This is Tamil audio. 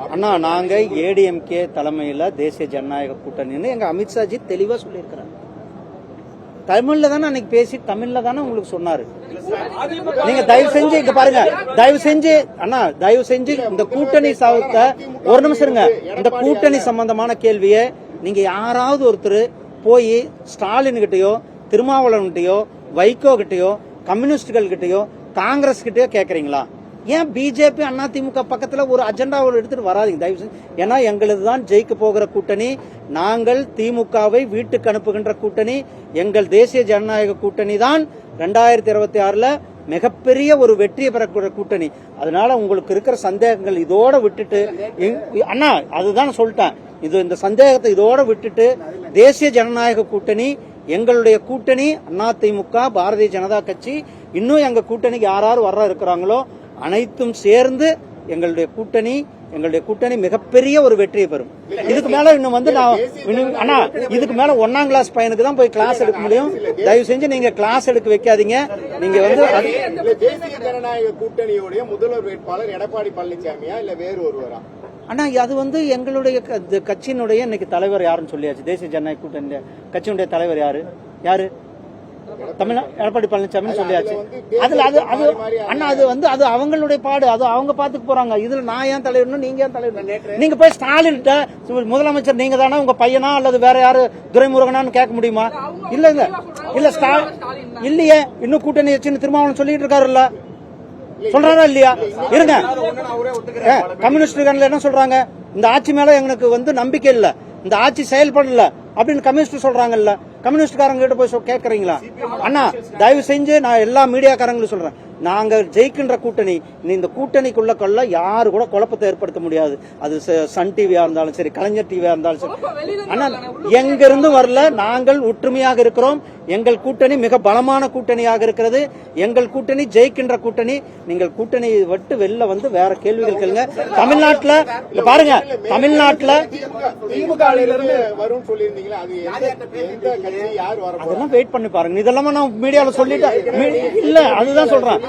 அண்ணா நாங்க ஏடிஎம்கே தலைமையில தேசிய ஜனநாயக கூட்டணின்னு எங்க அமித்ஷாஜி தெளிவா சொல்லியிருக்கிறார். தமிழ்ல தானே அன்னைக்கு பேசி தமிழ்ல தானே உங்களுக்கு சொன்னாரு. நீங்க தயவு செஞ்சு இங்க பாருங்க, தயவு செஞ்சு அண்ணா தயவு செஞ்சு இந்த கூட்டணி சாவுத்த ஒரு நிமிஷம் இருங்க. இந்த கூட்டணி சம்பந்தமான கேள்வியை நீங்க யாராவது ஒருத்தர் போய் ஸ்டாலின் கிட்டயோ திருமாவளவன் கிட்டயோ வைகோ கிட்டயோ கம்யூனிஸ்டுகள் கிட்டயோ காங்கிரஸ் கிட்டயோ கேக்குறீங்களா? ஏன் பிஜேபி அதிமுக பக்கத்துல ஒரு அஜெண்டாவோட எடுத்துட்டு வராதிங்க தயவு செஞ்சு. ஏன்னா எங்களதுதான் ஜெயிக்க போகிற கூட்டணி. நாங்கள் திமுகவை வீட்டுக்கு அனுப்புகின்ற கூட்டணி. எங்கள் தேசிய ஜனநாயக கூட்டணி தான் 2026 மிகப்பெரிய ஒரு வெற்றியை பெறக்கூடிய கூட்டணி. அதனால உங்களுக்கு இருக்கிற சந்தேகங்கள் இதோட விட்டுட்டு அண்ணா அதுதான் சொல்லிட்டேன். இந்த சந்தேகத்தை இதோட விட்டுட்டு தேசிய ஜனநாயக கூட்டணி எங்களுடைய கூட்டணி. அதிமுக பாரதிய ஜனதா கட்சி இன்னும் எங்க கூட்டணிக்கு யாராரு வர்ற இருக்கிறாங்களோ அனைத்தும் சேர்ந்து எங்களுடைய கூட்டணி மிகப்பெரிய ஒரு வெற்றியை பெறும். இதுக்கு மேல இன்னும் வந்து அண்ணா இதுக்கு மேல 1ஆம் கிளாஸ் பையனுக்கு தான் போய் கிளாஸ் எடுக்க முடியும். தயவு செஞ்சு நீங்க கிளாஸ் எடுக்க வைக்காதீங்க. நீங்க வந்து தேசிய ஜனநாயக கூட்டணியுடைய முதல்வர் வேட்பாளர் எடப்பாடி பழனிசாமியா இல்ல வேறு ஒருவரா? ஆனா அது வந்து எங்களுடைய கட்சியினுடைய இன்னைக்கு தலைவர் யாருன்னு சொல்லியாச்சு. தேசிய ஜனநாயக கூட்டணி கட்சியினுடைய தலைவர் யாரு எடப்பாடி பழனிசாமி சொல்லியாச்சு. அதுல அது அண்ணா அது வந்து அது அவங்களுடைய பாடு, அது அவங்க பாத்துக்கு போறாங்க. இதுல நான் ஏன் தலைவர்னு நீங்க ஏன் தலைவர்? நீங்க போய் ஸ்டாலின் முதலமைச்சர் நீங்க தானே உங்க பையனா அல்லது வேற யாரு துரைமுருகனான்னு கேட்க முடியுமா? இல்ல இல்லையே இன்னும் கூட்டணி வச்சுன்னு திருமாவளவன் சொல்லிட்டு இருக்காருல்ல, சொல்றாரா இல்லையா? இருங்க, கம்யூனிஸ்ட் என்ன சொல்றாங்க? இந்த ஆட்சி மேல எங்களுக்கு வந்து நம்பிக்கை இல்ல, இந்த ஆட்சி செயல்படல அப்படின்னு கம்யூனிஸ்ட் சொல்றாங்கல்ல. கம்யூனிஸ்ட்காரங்க கிட்ட போய் கேட்கறீங்களா? அண்ணா தயவு செஞ்சு நான் எல்லா மீடியாக்காரங்களும் சொல்றேன், நாங்க ஜெயிக்கின்ற கூட்டணி. இந்த கூட்டணிக்குள்ள யாரு கூட குழப்பத்தை ஏற்படுத்த முடியாது. அது சன் டிவியா இருந்தாலும் சரி, கலைஞர் டிவியா இருந்தாலும் சரி. அண்ணா எங்க இருந்து வரல, நாங்கள் ஒற்றுமையாக இருக்கிறோம். எங்கள் கூட்டணி மிக பலமான கூட்டணியாக இருக்கிறது. எங்கள் கூட்டணி ஜெயிக்கின்ற கூட்டணி. நீங்கள் கூட்டணியை விட்டு வெளில வந்து வேற கேள்விகள் கேளுங்க. தமிழ்நாட்டுல பாருங்க, தமிழ்நாட்டுல அதெல்லாம் வெயிட் பண்ணி பாருங்க. இதெல்லாம் நான் மீடியால சொல்லிட்டேன் இல்ல, அதுதான் சொல்றேன்.